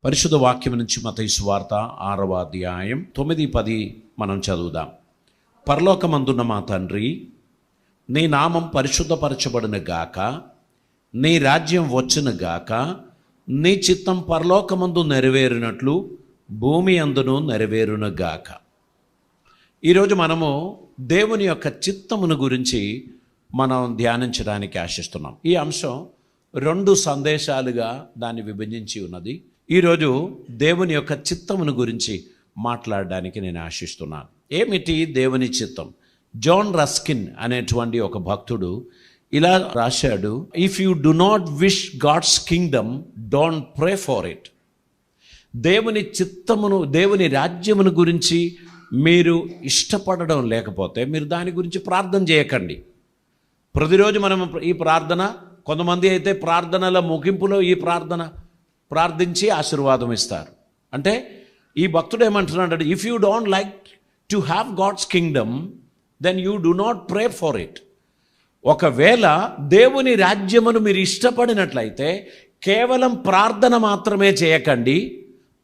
పరిశుద్ధ వాక్యం నుంచి మత్తయి సువార్త 6వ అధ్యాయం 9-10 మనం చదువుదాం. పరలోకమందున్న మా తండ్రి, నీ నామం పరిశుద్ధపరచబడును గాక, నీ రాజ్యం వచ్చును గాక, నీ చిత్తం పరలోకమందు నెరవేరినట్లు భూమి అందును నెరవేరును గాక. ఈరోజు మనము దేవుని యొక్క చిత్తమును గురించి మనం ధ్యానించడానికి ఆశిస్తున్నాం. ఈ అంశం 2 సందేశాలుగా దాన్ని విభజించి ఉన్నది. ఈరోజు దేవుని యొక్క చిత్తమును గురించి మాట్లాడడానికి నేను ఆశిస్తున్నాను. ఏమిటి దేవుని చిత్తం? జాన్ రస్కిన్ అనేటువంటి ఒక భక్తుడు ఇలా రాశాడు, if you do not wish God's kingdom, don't pray for it. దేవుని చిత్తమును, దేవుని రాజ్యమును గురించి మీరు ఇష్టపడడం లేకపోతే మీరు దాని గురించి ప్రార్థన చేయకండి. ప్రతిరోజు మనం ఈ ప్రార్థన, కొంతమంది అయితే ప్రార్థనల ముగింపులో ఈ ప్రార్థించి ఆశీర్వాదం ఇస్తారు. అంటే ఈ భక్తుడు ఏమంటున్నాడు, if you don't like to have God's kingdom, then you do not pray for it. ఒకవేళ దేవుని రాజ్యమును మీరు ఇష్టపడినట్లయితే కేవలం ప్రార్థన మాత్రమే చేయకండి,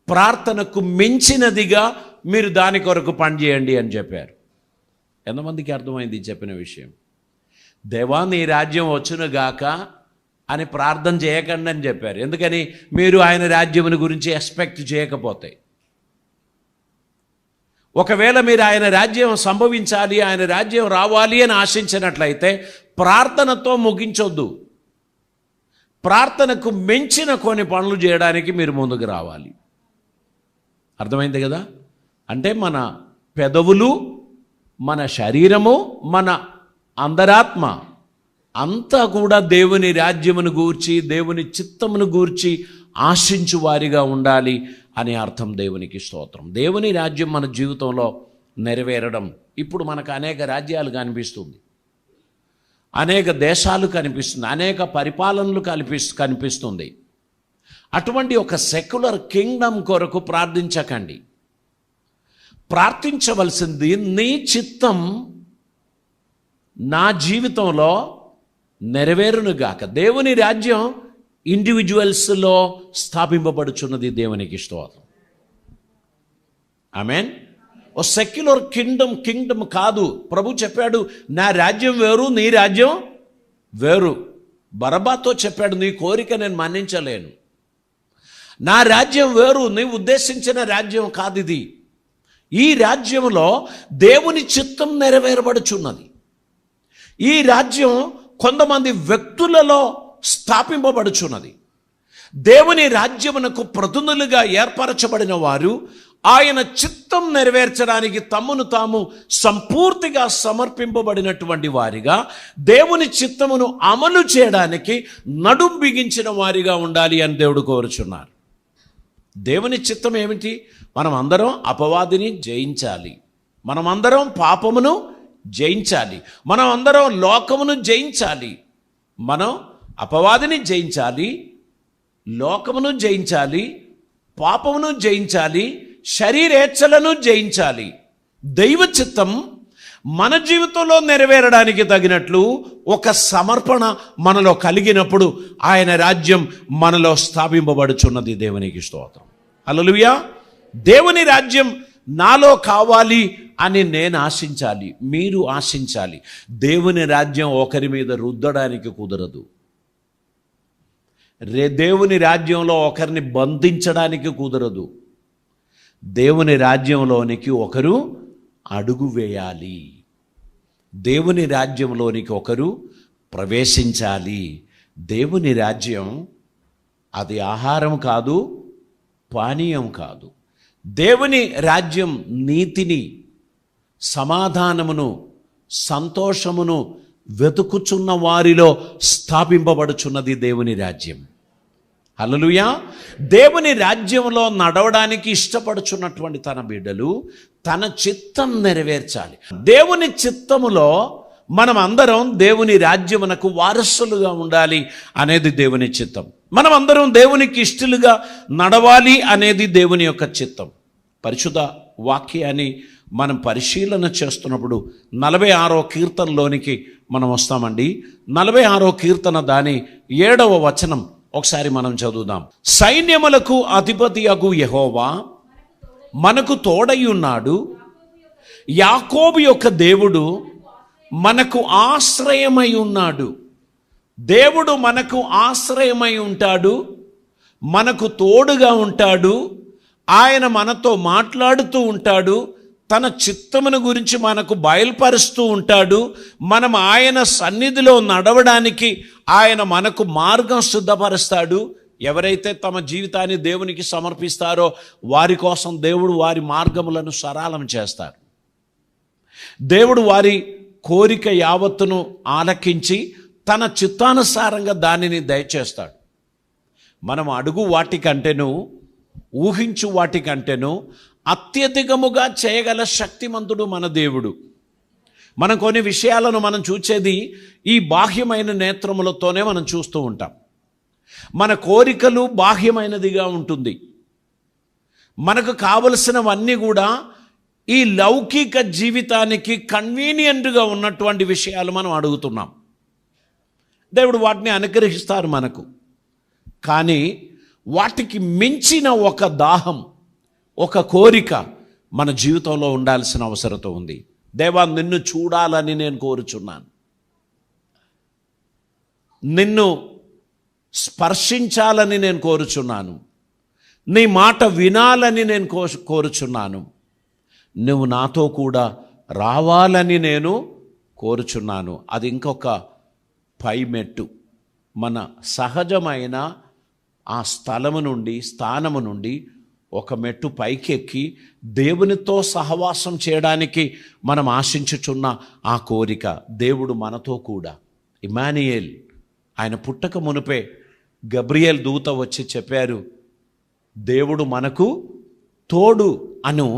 ప్రార్థనకు మించినదిగా మీరు దాని కొరకు పనిచేయండి అని చెప్పారు. ఎంతమందికి అర్థమైంది చెప్పిన విషయం? దేవా నీ రాజ్యం వచ్చును గాక అని ప్రార్థన చేయకండి అని చెప్పారు. ఎందుకని? మీరు ఆయన రాజ్యముని గురించి ఎక్స్పెక్ట్ చేయకపోతే. ఒకవేళ మీరు ఆయన రాజ్యం సంభవించాలి, ఆయన రాజ్యం రావాలి అని ఆశించినట్లయితే ప్రార్థనతో ముగించొద్దు. ప్రార్థనకు మించిన కొన్ని పనులు చేయడానికి మీరు ముందుకు రావాలి. అర్థమైంది కదా? అంటే మన పెదవులు, మన శరీరము, మన అంతరాత్మ అంతా కూడా దేవుని రాజ్యమును గూర్చి, దేవుని చిత్తమును గూర్చి ఆశించు వారిగా ఉండాలి అని అర్థం. దేవునికి స్తోత్రం. దేవుని రాజ్యం మన జీవితంలో నెరవేరడం, ఇప్పుడు మనకు అనేక రాజ్యాలు కనిపిస్తుంది, అనేక దేశాలు కనిపిస్తుంది, అనేక పరిపాలనలు కనిపిస్తుంది. అటువంటి ఒక సెక్యులర్ కింగ్డమ్ కొరకు ప్రార్థించకండి. ప్రార్థించవలసింది, నీ చిత్తం నా జీవితంలో నెరవేరునుగాక. దేవుని రాజ్యం ఇండివిజువల్స్లో స్థాపింపబడుచున్నది. దేవునికి స్తోత్రం. ఆమేన్. ఓ సెక్యులర్ కింగ్డమ్ కాదు. ప్రభు చెప్పాడు, నా రాజ్యం వేరు, నీ రాజ్యం వేరు. బరబాతో చెప్పాడు, నీ కోరిక నేను మన్నించలేను. నా రాజ్యం వేరు, నీ ఉద్దేశించిన రాజ్యం కాదు ఇది. ఈ రాజ్యంలో దేవుని చిత్తం నెరవేరబడుచున్నది. ఈ రాజ్యం కొంతమంది వ్యక్తులలో స్థాపింపబడుచున్నది. దేవుని రాజ్యమునకు ప్రతినిధులుగా ఏర్పరచబడిన వారు ఆయన చిత్తం నెరవేర్చడానికి తమను తాము సంపూర్తిగా సమర్పింపబడినటువంటి వారిగా, దేవుని చిత్తమును అమలు చేయడానికి నడుం బిగించిన వారిగా ఉండాలి అని దేవుడు కోరుచున్నారు. దేవుని చిత్తం ఏమిటి? మనం అందరం అపవాదిని జయించాలి, మనమందరం పాపమును జయించాలి, మనం అందరం లోకమును జయించాలి. మనం అపవాదిని జయించాలి, లోకమును జయించాలి, పాపమును జయించాలి, శరీరేచ్ఛలను జయించాలి. దైవ చిత్తం మన జీవితంలో నెరవేరడానికి తగినట్లు ఒక సమర్పణ మనలో కలిగినప్పుడు ఆయన రాజ్యం మనలో స్థాపింపబడుచున్నది. దేవునికి స్తోత్రం. హల్లెలూయా. దేవుని రాజ్యం నాలో కావాలి అని నేను ఆశించాలి, మీరు ఆశించాలి. దేవుని రాజ్యం ఒకరి మీద రుద్దడానికి కుదరదు. దేవుని రాజ్యంలో ఒకరిని బంధించడానికి కుదరదు. దేవుని రాజ్యంలోనికి ఒకరు అడుగు వేయాలి, దేవుని రాజ్యంలోనికి ఒకరు ప్రవేశించాలి. దేవుని రాజ్యం అది ఆహారం కాదు, పానీయం కాదు. దేవుని రాజ్యం నీతిని, సమాధానమును, సంతోషమును వెతుకుచున్న వారిలో స్థాపింపబడుచున్నది దేవుని రాజ్యం. హల్లెలూయా. దేవుని రాజ్యంలో నడవడానికి ఇష్టపడుచున్నటువంటి తన బిడ్డలు తన చిత్తం నెరవేర్చాలి. దేవుని చిత్తములో మనం అందరం దేవుని రాజ్యమునకు వారసులుగా ఉండాలి అనేది దేవుని చిత్తం. మనం అందరం దేవునికి ఇష్టలుగా నడవాలి అనేది దేవుని యొక్క చిత్తం. పరిశుద్ధ వాక్యాన్ని మనం పరిశీలన చేస్తున్నప్పుడు 46వ కీర్తనలోనికి మనం వస్తామండి. 46వ కీర్తన దాని 7వ వచనం ఒకసారి మనం చదువుదాం. సైన్యములకు అధిపతియగు యెహోవా మనకు తోడై ఉన్నాడు. యాకోబు యొక్క దేవుడు మనకు ఆశ్రయమై ఉన్నాడు. దేవుడు మనకు ఆశ్రయమై ఉంటాడు, మనకు తోడుగా ఉంటాడు. ఆయన మనతో మాట్లాడుతూ ఉంటాడు, తన చిత్తమును గురించి మనకు బయలుపరుస్తూ ఉంటాడు. మనం ఆయన సన్నిధిలో నడవడానికి ఆయన మనకు మార్గం సిద్ధపరుస్తాడు. ఎవరైతే తమ జీవితాన్ని దేవునికి సమర్పిస్తారో వారి కోసం దేవుడు వారి మార్గములను సరళం చేస్తారు. దేవుడు వారి కోరిక యావత్తును ఆలకించి తన చిత్తానుసారంగా దానిని దయచేస్తాడు. మనం అడుగు వాటికంటేను, ఊహించు వాటికంటేను అత్యధికముగా చేయగల శక్తిమంతుడు మన దేవుడు. మనం కొన్ని విషయాలను మనం చూసేది ఈ బాహ్యమైన నేత్రములతోనే మనం చూస్తూ ఉంటాం. మన కోరికలు బాహ్యమైనదిగా ఉంటుంది. మనకు కావలసినవన్నీ కూడా ఈ లౌకిక జీవితానికి కన్వీనియంట్గా ఉన్నటువంటి విషయాలు మనం అడుగుతున్నాం. దేవుడు వాటిని అనుగ్రహిస్తారు మనకు. కానీ వాటికి మించిన ఒక దాహం, ఒక కోరిక మన జీవితంలో ఉండాల్సిన అవసరత ఉంది. దేవా, నిన్ను చూడాలని నేను కోరుచున్నాను, నిన్ను స్పర్శించాలని నేను కోరుచున్నాను, నీ మాట వినాలని నేను కోరుచున్నాను, నువ్వు నాతో కూడా రావాలని నేను కోరుచున్నాను. అది ఇంకొక పై మెట్టు. మన సహజమైన ఆ స్థానము నుండి ఒక మెట్టు పైకెక్కి దేవునితో సహవాసం చేయడానికి మనం ఆశించుచున్న ఆ కోరిక. దేవుడు మనతో కూడా. ఇమ్మానుయేల్, ఆయన పుట్టక మునుపే గబ్రియేల్ దూత వచ్చి చెప్పారు, దేవుడు మనకు తోడు అను.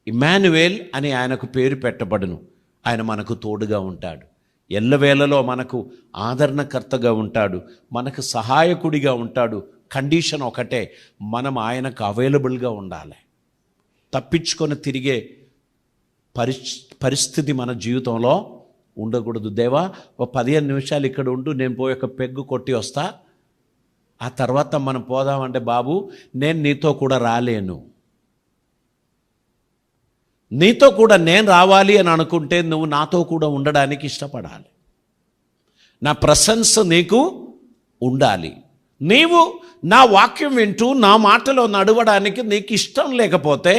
ఇమ్మానుయేల్ అని ఆయనకు పేరు పెట్టబడును. ఆయన మనకు తోడుగా ఉంటాడు. ఎల్లవేళలో మనకు ఆదరణకర్తగా ఉంటాడు, మనకు సహాయకుడిగా ఉంటాడు. కండిషన్ ఒకటే, మనం ఆయనకు అవైలబుల్గా ఉండాలి. తప్పించుకొని తిరిగే పరిస్థితి మన జీవితంలో ఉండకూడదు. దేవా, ఒక 15 నిమిషాలు ఇక్కడ ఉండు, నేను పోయి ఒక పెగ్గు కొట్టి వస్తా, ఆ తర్వాత మనం పోదామంటే బాబు నేను నీతో కూడా రాలేను. నీతో కూడా నేను రావాలి అని అనుకుంటే నువ్వు నాతో కూడా ఉండడానికి ఇష్టపడాలి. నా ప్రెసెన్స్ నీకు ఉండాలి. నీవు నా వాక్యం వింటూ నా మాటలో నడవడానికి నీకు ఇష్టం లేకపోతే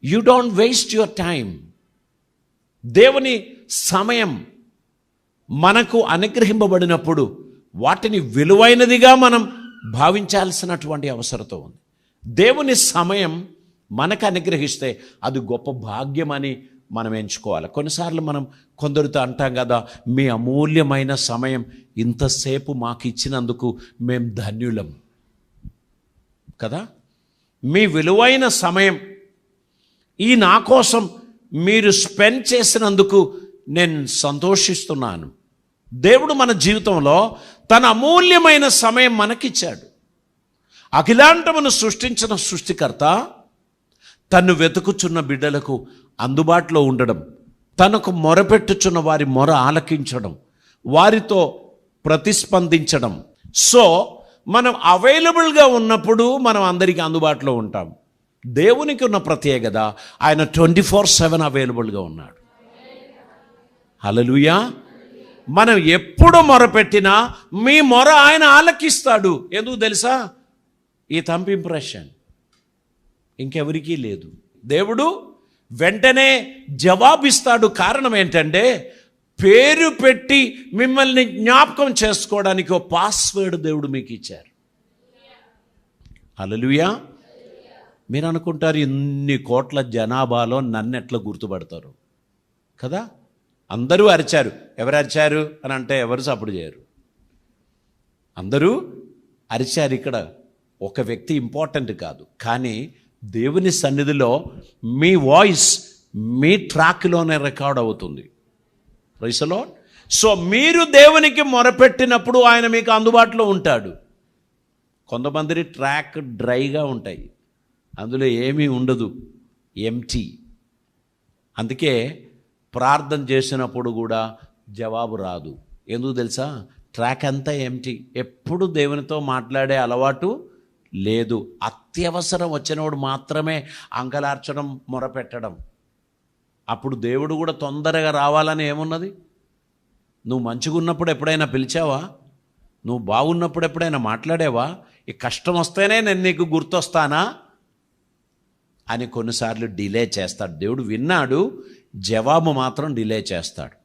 you don't waste your time. దేవుని సమయం మనకు అనుగ్రహింపబడినప్పుడు వాటిని విలువైనదిగా మనం భావించాల్సినటువంటి అవసరత ఉంది. దేవుని సమయం మనకు అనుగ్రహిస్తే అది గొప్ప భాగ్యమని మనం ఎంచుకోవాలి. కొన్నిసార్లు మనం కొందరితో అంటాం కదా, మీ అమూల్యమైన సమయం ఇంతసేపు మాకు ఇచ్చినందుకు మేము ధన్యులం కదా, మీ విలువైన సమయం ఈ నా కోసం మీరు స్పెండ్ చేసినందుకు నేను సంతోషిస్తున్నాను. దేవుడు మన జీవితంలో తన అమూల్యమైన సమయం మనకిచ్చాడు. అఖిలాండమును సృష్టించిన సృష్టికర్త తన్ను వెతుకుచున్న బిడ్డలకు అందుబాటులో ఉండడం, తనకు మొరపెట్టుచున్న వారి మొర ఆలకించడం, వారితో ప్రతిస్పందించడం. సో మనం అవైలబుల్గా ఉన్నప్పుడు మనం అందరికీ అందుబాటులో ఉంటాం. దేవునికి ఉన్న ప్రత్యేకత, ఆయన 24/7 అవైలబుల్గా ఉన్నాడు. హల్లెలూయా. మనం ఎప్పుడు మొరపెట్టినా మీ మొర ఆయన ఆలకిస్తాడు. ఎందుకు తెలుసా? ఈ థంబ్ ఇంప్రెషన్ ఇంకెవరికీ లేదు. దేవుడు వెంటనే జవాబిస్తాడు. కారణం ఏంటంటే పేరు పెట్టి మిమ్మల్ని జ్ఞాపకం చేసుకోవడానికి ఒక పాస్వర్డ్ దేవుడు మీకు ఇచ్చారు. హల్లెలూయా. మీరు అనుకుంటారు ఇన్ని కోట్ల జనాభాలో నన్ను ఎట్లా గుర్తుపడతారు కదా. అందరూ అరిచారు. ఎవరు అరిచారు అని అంటే ఎవరు సపోర్ట్ చేయరు. అందరూ అరిచారు. ఇక్కడ ఒక వ్యక్తి ఇంపార్టెంట్ కాదు, కానీ దేవుని సన్నిధిలో మీ వాయిస్ మీ ట్రాక్లోనే రికార్డ్ అవుతుంది. Praise the Lord. సో మీరు దేవునికి మొరపెట్టినప్పుడు ఆయన మీకు అందుబాటులో ఉంటాడు. కొంతమంది ట్రాక్ డ్రైగా ఉంటాయి, అందులో ఏమీ ఉండదు, ఎంటీ. అందుకే ప్రార్థన చేసినప్పుడు కూడా జవాబు రాదు. ఎందుకు తెలుసా? ట్రాక్ అంతా ఎంటీ. ఎప్పుడు దేవునితో మాట్లాడే అలవాటు లేదు. అత్యవసరం వచ్చినప్పుడు మాత్రమే అంగలార్చడం, మొరపెట్టడం. అప్పుడు దేవుడు కూడా తొందరగా రావాలని ఏమున్నది? నువ్వు మంచిగా ఉన్నప్పుడు ఎప్పుడైనా పిలిచావా? నువ్వు బాగున్నప్పుడు ఎప్పుడైనా మాట్లాడేవా? ఈ కష్టం వస్తేనే నేను నీకు గుర్తొస్తానా అని కొన్నిసార్లు డిలే చేస్తాడు. దేవుడు విన్నాడు, జవాబు మాత్రం డిలే చేస్తాడు.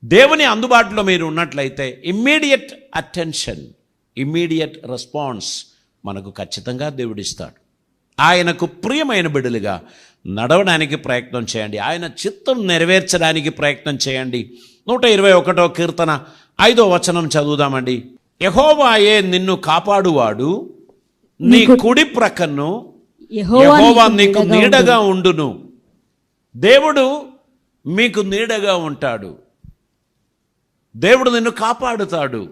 దేవుని అందుబాటులో మీరు ఉన్నట్లయితే ఇమ్మీడియట్ అటెన్షన్, ఇమ్మీడియట్ రెస్పాన్స్ మనకు ఖచ్చితంగా దేవుడిస్తాడు. ఆయనకు ప్రియమైన బిడ్డలుగా నడవడానికి ప్రయత్నం చేయండి. ఆయన చిత్తం నెరవేర్చడానికి ప్రయత్నం చేయండి. 121వ కీర్తన 5వ వచనం చదువుదామండి. యెహోవాయే నిన్ను కాపాడువాడు, నీ కుడి ప్రక్కను యెహోవా నీకు నీడగా ఉండును. దేవుడు మీకు నీడగా ఉంటాడు. దేవుడు నిన్ను కాపాడుతాడు.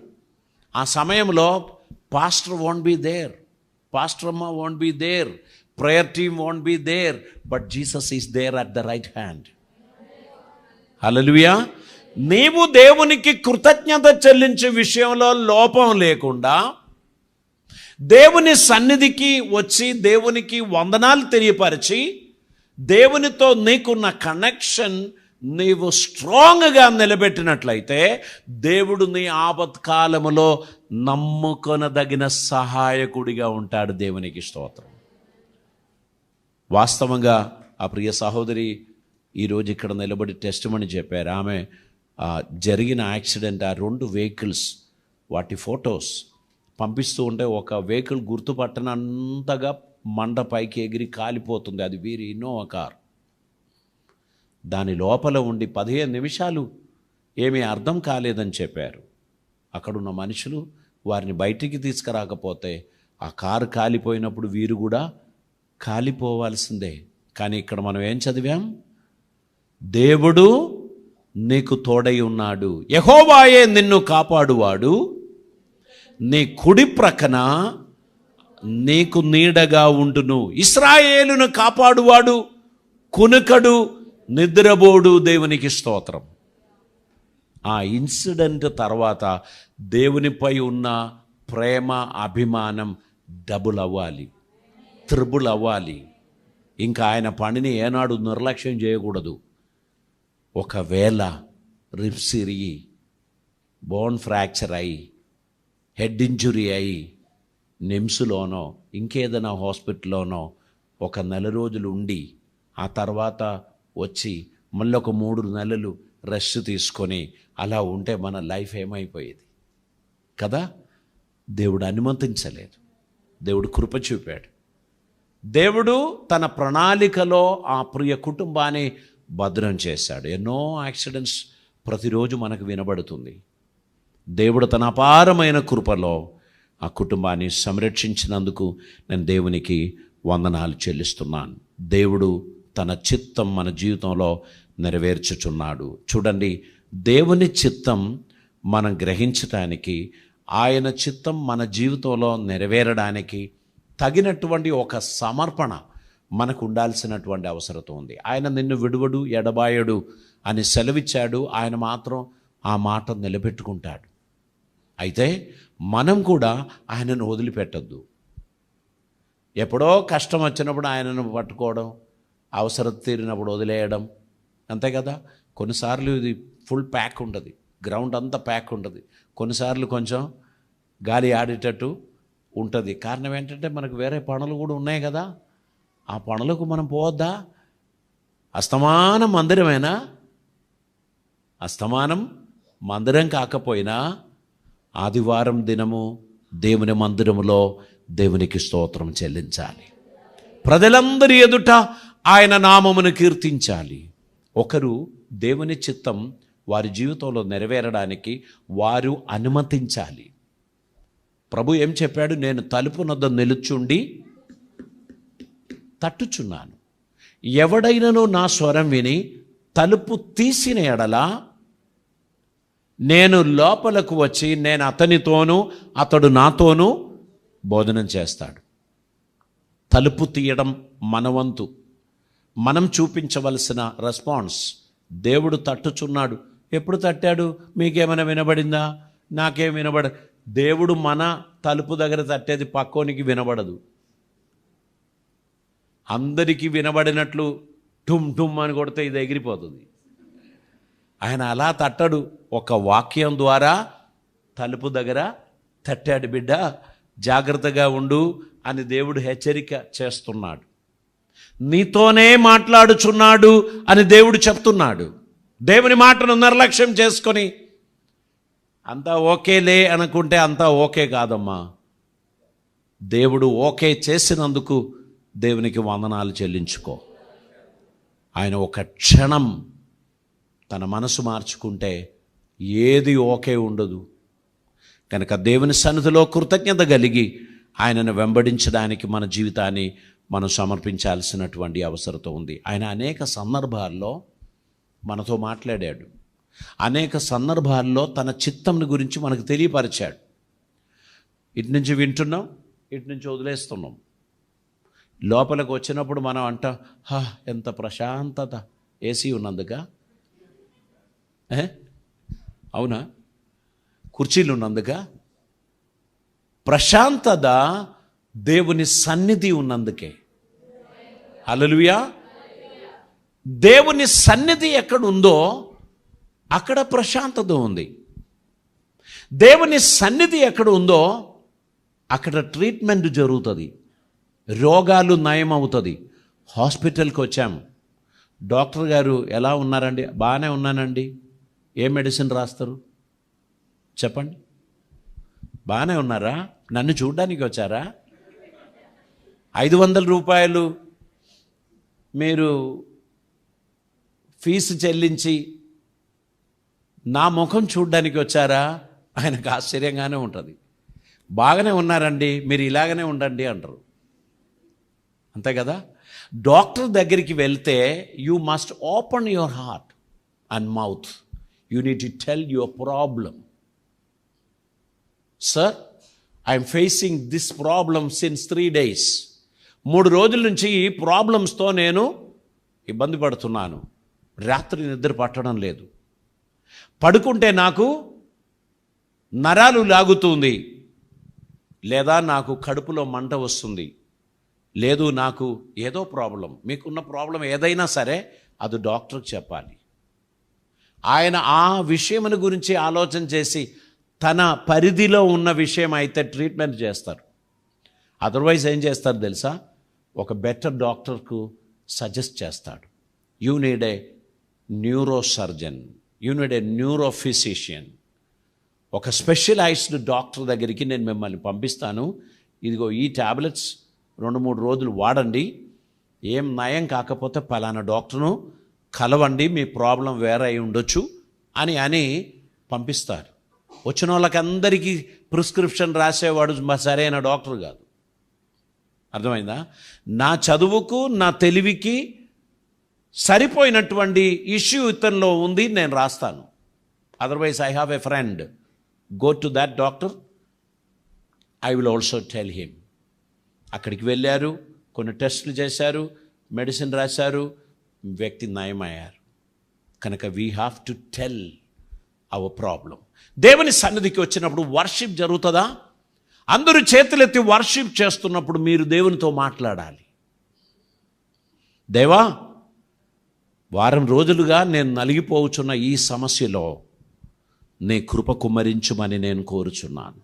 ఆ సమయంలో pastor won't be there, pastor అమ్మ won't be there, prayer team won't be there, but Jesus is there at the right hand. Hallelujah. నీవు దేవునికి కృతజ్ఞత చెల్లించే విషయంలో లోపం లేకుండా దేవుని సన్నిధికి వచ్చి దేవునికి వందనాలు తెలియపరిచి దేవునితో నీకున్న కనెక్షన్ నీవు స్ట్రాంగ్గా నిలబెట్టినట్లయితే దేవుడు నీ ఆపత్కాలములో నమ్ముకొనదగిన సహాయకుడిగా ఉంటాడు. దేవునికి స్తోత్రం. వాస్తవంగా ఆ ప్రియ సహోదరి ఈరోజు ఇక్కడ నిలబడి టెస్టిమనీ చెప్పారు. ఆమె జరిగిన యాక్సిడెంట్, ఆ 2 వెహికల్స్ వాటి ఫొటోస్ పంపిస్తూ ఉంటే ఒక వెహికల్ గుర్తుపట్టనంతగా మంట పైకి ఎగిరి కాలిపోతుంది. అది వీరి ఇన్నోవా కార్. దాని లోపల ఉండి 15 నిమిషాలు ఏమీ అర్థం కాలేదని చెప్పారు. అక్కడున్న మనుషులు వారిని బయటికి తీసుకురాకపోతే ఆ కారు కాలిపోయినప్పుడు వీరు కూడా కాలిపోవాల్సిందే. కానీ ఇక్కడ మనం ఏం చదివాం? దేవుడు నీకు తోడై ఉన్నాడు, యెహోవాయే నిన్ను కాపాడువాడు, నీ కుడి ప్రక్కన నీకు నీడగా ఉండును. ఇశ్రాయేలును కాపాడువాడు, కునుకడు, నిద్రబోడు. దేవునికి స్తోత్రం. ఆ ఇన్సిడెంట్ తర్వాత దేవునిపై ఉన్న ప్రేమ, అభిమానం డబుల్ అవ్వాలి, త్రిబుల్ అవ్వాలి. ఇంకా ఆయన పనిని ఏనాడు నిర్లక్ష్యం చేయకూడదు. ఒకవేళ రిబ్స్ ఇరిగి, బోన్ ఫ్రాక్చర్ అయి, హెడ్ ఇంజురీ అయి నిమ్స్లోనో ఇంకేదైనా హాస్పిటల్లోనో ఒక 1 నెల రోజులు ఉండి ఆ తర్వాత వచ్చి మళ్ళీ ఒక 3 నెలలు రెస్ట్ తీసుకొని అలా ఉంటే మన లైఫ్ ఏమైపోయేది కదా? దేవుడు అనుమతించలేదు. దేవుడు కృప చూపాడు. దేవుడు తన ప్రణాళికలో ఆ ప్రియ కుటుంబాన్ని భద్రం చేశాడు. ఎన్నో యాక్సిడెంట్స్ ప్రతిరోజు మనకు వినబడుతుంది. దేవుడు తన అపారమైన కృపలో ఆ కుటుంబాన్ని సంరక్షించినందుకు నేను దేవునికి వందనాలు చెల్లిస్తున్నాను. దేవుడు తన చిత్తం మన జీవితంలో నెరవేర్చుచున్నాడు. చూడండి, దేవుని చిత్తం మనం గ్రహించటానికి, ఆయన చిత్తం మన జీవితంలో నెరవేరడానికి తగినటువంటి ఒక సమర్పణ మనకు ఉండాల్సినటువంటి అవసరం ఉంది. ఆయన నిన్ను విడువడు, ఎడబాయడు అని సెలవిచ్చాడు. ఆయన మాత్రం ఆ మాట నిలబెట్టుకుంటాడు. అయితే మనం కూడా ఆయనను వదిలిపెట్టద్దు. ఎప్పుడో కష్టం వచ్చినప్పుడు ఆయనను పట్టుకోవడం, అవసరం తీరినప్పుడు వదిలేయడం, అంతే కదా. కొన్నిసార్లు ఇది ఫుల్ ప్యాక్ ఉంటుంది, గ్రౌండ్ అంతా ప్యాక్ ఉంటుంది. కొన్నిసార్లు కొంచెం గాలి ఆడేటట్టు ఉంటుంది. కారణం ఏంటంటే మనకు వేరే పనులు కూడా ఉన్నాయి కదా. ఆ పనులకు మనం పోవద్దా? అస్తమానం మందిరమేనా? అస్తమానం మందిరం కాకపోయినా ఆదివారం దినము దేవుని మందిరములో దేవునికి స్తోత్రం చెల్లించాలి. ప్రజలందరి ఎదుట ఆయన నామమును కీర్తించాలి. ఒకరు దేవుని చిత్తం వారి జీవితంలో నెరవేరడానికి వారు అనుమతించాలి. ప్రభు ఏం చెప్పాడు? నేను తలుపు నొద్ద నిలుచుండి తట్టుచున్నాను. ఎవడైనను నా స్వరం విని తలుపు తీసిన ఎడల నేను లోపలకు వచ్చి నేను అతనితోనూ అతడు నాతోనూ భోజనం చేస్తాడు. తలుపు తీయడం మన వంతు. మనం చూపించవలసిన రెస్పాన్స్. దేవుడు తట్టుచున్నాడు. ఎప్పుడు తట్టాడు? మీకేమైనా వినబడిందా? నాకేం వినబడదు. దేవుడు మన తలుపు దగ్గర తట్టేది పక్కోనికి వినబడదు. అందరికీ వినబడినట్లు టుమ్ టుమ్ అని కొడితే ఇది ఎగిరిపోతుంది. ఆయన అలా తట్టడు, ఒక వాక్యం ద్వారా తలుపు దగ్గర తట్టాడు. బిడ్డ జాగ్రత్తగా ఉండు అని దేవుడు హెచ్చరిక చేస్తున్నాడు. నీతోనే మాట్లాడుచున్నాడు అని దేవుడు చెప్తున్నాడు. దేవుని మాటను నిర్లక్ష్యం చేసుకొని అంతా ఓకేలే అనుకుంటే అంతా ఓకే కాదమ్మా. దేవుడు ఓకే చేసినందుకు దేవునికి వందనాలు చెల్లించుకో. ఆయన ఒక క్షణం తన మనసు మార్చుకుంటే ఏది ఓకే ఉండదు. కనుక దేవుని సన్నిధిలో కృతజ్ఞత కలిగి ఆయనను వెంబడించడానికి మన జీవితాన్ని మనం సమర్పించాల్సినటువంటి అవసరం ఉంది. ఆయన అనేక సందర్భాల్లో మనతో మాట్లాడాడు. అనేక సందర్భాల్లో తన చిత్తంని గురించి మనకు తెలియపరిచాడు. ఇటు నుంచి వింటున్నాం, ఇటు నుంచి వదిలేస్తున్నాం. లోపలికి వచ్చినప్పుడు మనం అంటాం, ఎంత ప్రశాంతత, ఏసీ ఉన్నందుక, అవునా, కుర్చీలు ఉన్నందుక. ప్రశాంతత దేవుని సన్నిధి ఉన్నందుకే. హల్లెలూయా. దేవుని సన్నిధి ఎక్కడ ఉందో అక్కడ ప్రశాంతత ఉంది. దేవుని సన్నిధి ఎక్కడ ఉందో అక్కడ ట్రీట్మెంట్ జరుగుతుంది, రోగాలు నయం అవుతుంది. హాస్పిటల్కి వచ్చాము, డాక్టర్ గారు ఎలా ఉన్నారండి? బాగానే ఉన్నానండి. ఏ మెడిసిన్ రాస్తారు చెప్పండి? బాగానే ఉన్నారా? నన్ను చూడడానికి వచ్చారా? 500 రూపాయలు మీరు ఫీజు చెల్లించి నా ముఖం చూడడానికి వచ్చారా? ఆయనకు ఆశ్చర్యంగానే ఉంటుంది. బాగానే ఉన్నారండి, మీరు ఇలాగనే ఉండండి అంటారు. అంతే కదా. డాక్టర్ దగ్గరికి వెళ్తే you must open your heart and mouth. You need to tell your problem. Sir, I'm facing this problem since 3 days. 3 రోజుల నుంచి ఈ ప్రాబ్లమ్స్తో నేను ఇబ్బంది పడుతున్నాను. రాత్రి నిద్ర పట్టడం లేదు, పడుకుంటే నాకు నరాలు లాగుతుంది, లేదా నాకు కడుపులో మంట వస్తుంది, లేదు నాకు ఏదో ప్రాబ్లం. మీకున్న ప్రాబ్లం ఏదైనా సరే అది డాక్టర్కి చెప్పాలి. ఆయన ఆ విషయమును గురించి ఆలోచన చేసి తన పరిధిలో ఉన్న విషయం అయితే ట్రీట్మెంట్ చేస్తారు. అదర్వైజ్ ఏం చేస్తారు తెలుసా? ఒక బెటర్ డాక్టర్కు సజెస్ట్ చేస్తాడు. You need a neuro surgeon, you need a neuro physician, ఒక స్పెషలైజ్డ్ డాక్టర్ దగ్గరికి నేను మిమ్మల్ని పంపిస్తాను. ఇదిగో ఈ ట్యాబ్లెట్స్ 2-3 రోజులు వాడండి, ఏం నయం కాకపోతే పలానా డాక్టర్ను కలవండి, మీ ప్రాబ్లం వేరే అయి ఉండొచ్చు అని పంపిస్తారు. వచ్చిన వాళ్ళకందరికీ ప్రిస్క్రిప్షన్ రాసేవాడు సరైన డాక్టర్ కాదు. అర్థమైందా? నా చదువుకు నా తెలివికి సరిపోయినటువంటి ఇష్యూ ఇతనిలో ఉంది, నేను రాస్తాను. Otherwise I have a friend, go to that doctor, I will also tell him. అక్కడికి వెళ్ళారు, కొన్ని టెస్టులు చేశారు, మెడిసిన్ రాశారు, వ్యక్తి నయమయ్యారు. కనుక we have to tell our problem. దేవుని సన్నిధికి వచ్చినప్పుడు వర్షిప్ జరుగుతుందా? అందరూ చేతులెత్తి వర్షిప్ చేస్తున్నప్పుడు మీరు దేవునితో మాట్లాడాలి. దేవా, వారం రోజులుగా నేను నలిగిపోవచ్చున్న ఈ సమస్యలో నీ కృప కుమ్మరించుమని నేను కోరుచున్నాను.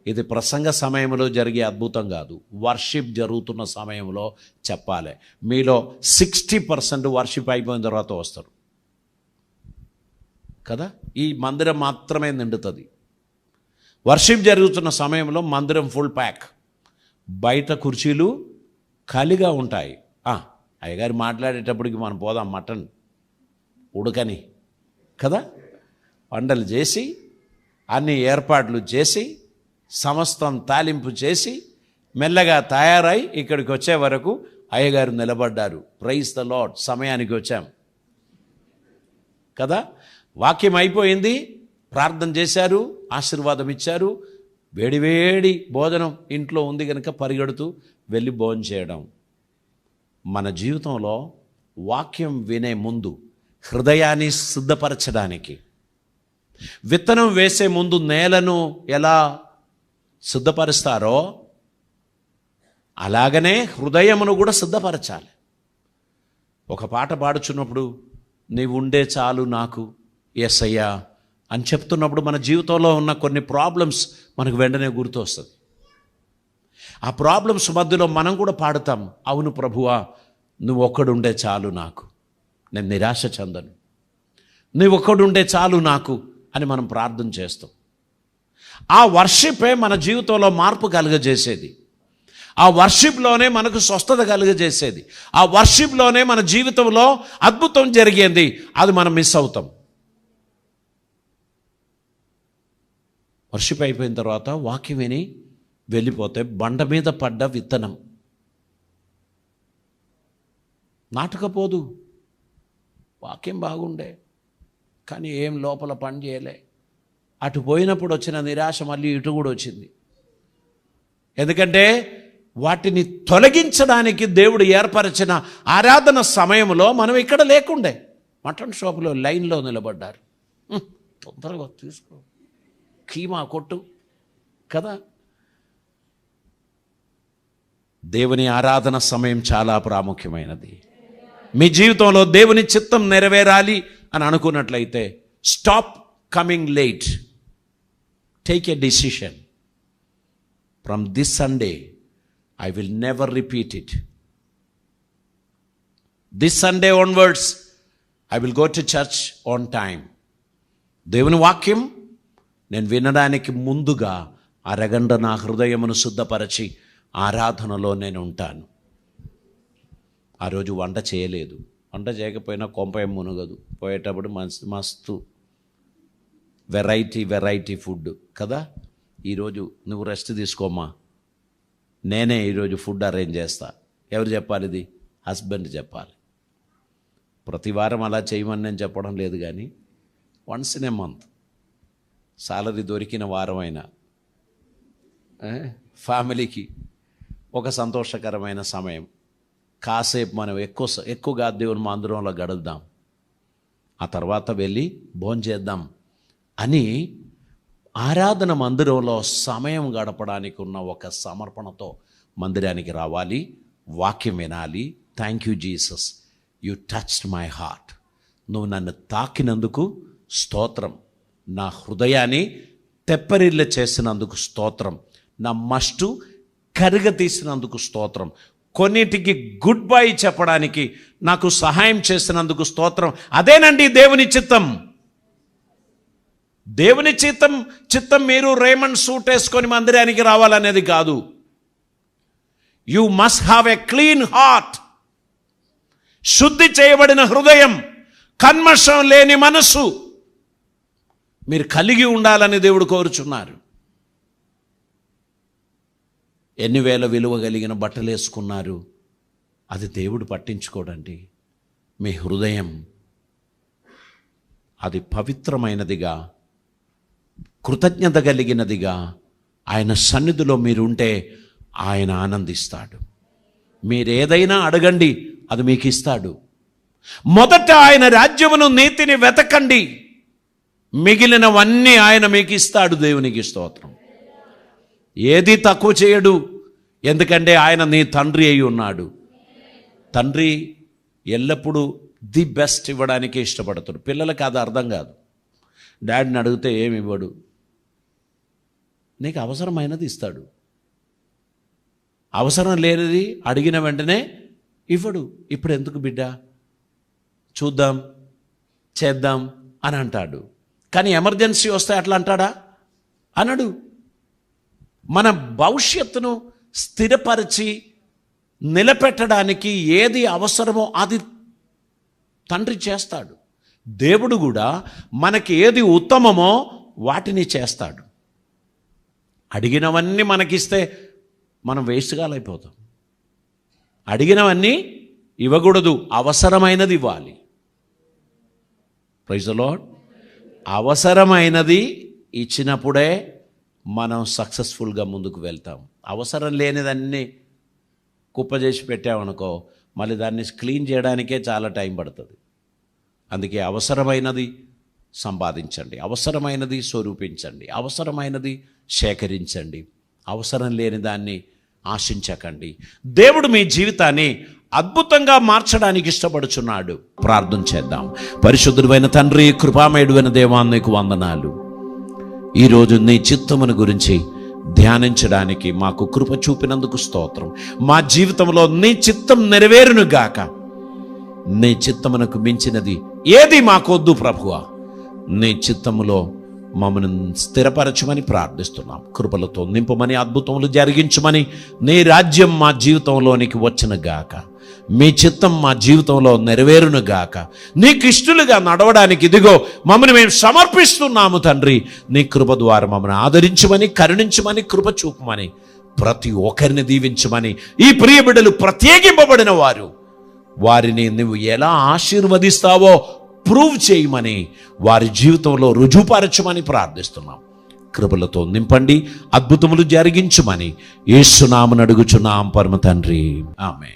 ఇది ప్రసంగ సమయంలో జరిగే అద్భుతం కాదు, వర్షిప్ జరుగుతున్న సమయంలో చెప్పాలి. మీలో 60% వర్షిప్ అయిపోయిన తర్వాత వస్తారు కదా. ఈ మందిరం మాత్రమే నిండుతుంది. వర్షిప్ జరుగుతున్న సమయంలో మందిరం ఫుల్ ప్యాక్, బయట కుర్చీలు ఖాళీగా ఉంటాయి. అయ్యగారు మాట్లాడేటప్పటికి మనం పోదాం మటన్ ఉడకని కదా, వంటలు చేసి అన్ని ఏర్పాట్లు చేసి సమస్తం తాలింపు చేసి మెల్లగా తయారై ఇక్కడికి వచ్చే వరకు అయ్యగారు నిలబడ్డారు. ప్రైజ్ ద లార్డ్, సమయానికి వచ్చాం కదా. వాక్యం అయిపోయింది, ప్రార్థన చేశారు, ఆశీర్వాదం ఇచ్చారు, వేడివేడి భోజనం ఇంట్లో ఉంది కనుక పరిగెడుతూ వెళ్ళి భోజనం చేయడం. మన జీవితంలో వాక్యం వినే ముందు హృదయాన్ని సిద్ధపరచడానికి విత్తనం వేసే ముందు నేలను ఎలా సిద్ధపరుస్తారో అలాగనే హృదయమును కూడా సిద్ధపరచాలి. ఒక పాట పాడుచున్నప్పుడు నీవు ఉండే చాలు నాకు యేసయ్యా అని చెప్తున్నప్పుడు మన జీవితంలో ఉన్న కొన్ని ప్రాబ్లమ్స్ మనకు వెంటనే గుర్తు వస్తుంది. ఆ ప్రాబ్లమ్స్ మధ్యలో మనం కూడా పాడుతాం, అవును ప్రభువా నువ్వు ఒక్కడుండే చాలు నాకు, నేను నిరాశ చెందను, నువ్వు ఒక్కడుండే చాలు నాకు అని మనం ప్రార్థన చేస్తాం. ఆ వర్షిపే మన జీవితంలో మార్పు కలుగజేసేది. ఆ వర్షిప్లోనే మనకు స్వస్థత కలుగజేసేది. ఆ వర్షిప్లోనే మన జీవితంలో అద్భుతం జరిగేది. అది మనం మిస్ అవుతాం. వర్షిప్ అయిపోయిన తర్వాత వాక్యం విని వెళ్ళిపోతే బండ మీద పడ్డ విత్తనం నాటకపోదు. వాక్యం బాగుండే కానీ ఏం లోపల పని చేయలే. అటు పోయినప్పుడు వచ్చిన నిరాశ మళ్ళీ ఇటు కూడా వచ్చింది. ఎందుకంటే వాటిని తొలగించడానికి దేవుడు ఏర్పరిచిన ఆరాధన సమయంలో మనం ఇక్కడ లేకుండే. మటన్ షాపులో లైన్లో నిలబడ్డారు. తొందరగా తీసుకో, కీమా కొట్టు కదా. దేవుని ఆరాధన సమయం చాలా ప్రాముఖ్యమైనది. మీ జీవితంలో దేవుని చిత్తం నెరవేరాలి అని అనుకున్నట్లయితే stop coming late. Take a decision. From this Sunday I will never repeat it. This Sunday onwards, I will go to church on time. దేవుని వాక్యం నేను వినడానికి ముందుగా అరగంట నా హృదయమును శుద్ధపరచి ఆరాధనలో నేను ఉంటాను. ఆ రోజు వంట చేయలేదు, వంట చేయకపోయినా కొంపేం మునగదు. పోయేటప్పుడు మస్తు వెరైటీ ఫుడ్ కదా. ఈరోజు నువ్వు రెస్ట్ తీసుకోమ్మా, నేనే ఈరోజు ఫుడ్ అరేంజ్ చేస్తా. ఎవరు చెప్పాలి? ఇది హస్బెండ్ చెప్పాలి. ప్రతి వారం అలా చేయమని నేను చెప్పడం లేదు, కానీ once in a month salary దొరికిన వారం అయినా ఫ్యామిలీకి ఒక సంతోషకరమైన సమయం, కాసేపు మనం ఎక్కువగా దేవుని మందిరంలో గడుద్దాం, ఆ తర్వాత వెళ్ళి భోంచేద్దాం అని ఆరాధన మందిరంలో సమయం గడపడానికి ఉన్న ఒక సమర్పణతో మందిరానికి రావాలి. వాక్యం వినాలి. Thank you Jesus, you touched my heart. నువ్వు నన్ను తాకినందుకు స్తోత్రం. నా హృదయాన్ని తెప్పరిల్ల చేసినందుకు స్తోత్రం. నా మస్టు కరిగ తీసినందుకు స్తోత్రం. కొన్నిటికి గుడ్ బై చెప్పడానికి నాకు సహాయం చేసినందుకు స్తోత్రం. అదేనండి దేవుని చిత్తం. దేవుని చిత్తం మీరు రేమండ్ సూట్ వేసుకొని మందిరానికి రావాలనేది కాదు. You must have a clean heart. శుద్ధి చేయబడిన హృదయం, కల్మషం లేని మనసు మీరు కలిగి ఉండాలని దేవుడు కోరుచున్నారు. ఎన్ని వేల విలువ కలిగిన బట్టలు వేసుకున్నారు, అది దేవుడు పట్టించుకోడండి. మీ హృదయం అది పవిత్రమైనదిగా, కృతజ్ఞత కలిగినదిగా ఆయన సన్నిధిలో మీరుంటే ఆయన ఆనందిస్తాడు. మీరేదైనా అడగండి, అది మీకు ఇస్తాడు. మొదట ఆయన రాజ్యమును నీతిని వెతకండి, మిగిలినవన్నీ ఆయన మీకు ఇస్తాడు. దేవునికి స్తోత్రం. ఏది తక్కువ చేయడు, ఎందుకంటే ఆయన నీ తండ్రి అయి ఉన్నాడు. తండ్రి ఎల్లప్పుడూ ది బెస్ట్ ఇవ్వడానికే ఇష్టపడతాడు. పిల్లలకి అది అర్థం కాదు. డాడీని అడిగితే ఏమి ఇవ్వడు, నీకు అవసరమైనది ఇస్తాడు. అవసరం లేనిది అడిగిన వెంటనే ఇవ్వడు. ఇప్పుడు ఎందుకు బిడ్డ, చూద్దాం చేద్దాం అని అంటాడు. కానీ ఎమర్జెన్సీ వస్తే అట్లా అంటాడా? అనడు. మన భవిష్యత్తును స్థిరపరిచి నిలబెట్టడానికి ఏది అవసరమో అది తండ్రి చేస్తాడు. దేవుడు కూడా మనకి ఏది ఉత్తమమో వాటిని చేస్తాడు. అడిగినవన్నీ మనకిస్తే మనం వేస్ట్గా అయిపోతాం. అడిగినవన్నీ ఇవ్వకూడదు, అవసరమైనది ఇవ్వాలి. Praise the Lord. అవసరమైనది ఇచ్చినప్పుడే మనం సక్సెస్ఫుల్గా ముందుకు వెళ్తాం. అవసరం లేనిదన్నీ కుప్ప చేసి పెట్టామనుకో, మళ్ళీ దాన్ని క్లీన్ చేయడానికే చాలా టైం పడుతుంది. అందుకే అవసరమైనది సంపాదించండి, అవసరమైనది స్వరూపించండి, అవసరమైనది సేకరించండి, అవసరం లేని దాన్ని ఆశించకండి. దేవుడు మీ జీవితాన్ని అద్భుతంగా మార్చడానికి ఇష్టపడుచున్నాడు. ప్రార్థన చేద్దాం. పరిశుద్ధుడైన తండ్రి, కృపామయుడైన దేవా, నీకు వందనాలు. ఈరోజు నీ చిత్తమును గురించి ధ్యానించడానికి మాకు కృప చూపినందుకు స్తోత్రం. మా జీవితంలో నీ చిత్తం నెరవేరును గాక. నీ చిత్తమునకు మించినది ఏది మాకొద్దు ప్రభువా. నీ చిత్తములో మమ్మల్ని స్థిరపరచమని ప్రార్థిస్తున్నాం. కృపలతో నింపమని, అద్భుతములు జరిగించమని, నీ రాజ్యం మా జీవితంలోనికి వచ్చును గాక. మీ చిత్తం మా జీవితంలో నెరవేరును గాక. నీకు ఇష్టలుగా నడవడానికి ఇదిగో మమ్మల్ని మేము సమర్పిస్తున్నాము తండ్రి. నీ కృప ద్వారా మమ్మల్ని ఆదరించమని, కరుణించమని, కృప చూపమని, ప్రతి ఒక్కరిని దీవించమని, ఈ ప్రియ బిడ్డలు ప్రత్యేకింపబడిన వారు, వారిని నువ్వు ఎలా ఆశీర్వదిస్తావో ప్రూవ్ చేయమని, వారి జీవితంలో రుజువుపరచమని ప్రార్థిస్తున్నాం. కృపలతో నింపండి, అద్భుతములు జరిగించమని యేసు నామమున అడుగుచున్నాం పరమ తండ్రి. ఆమేన్.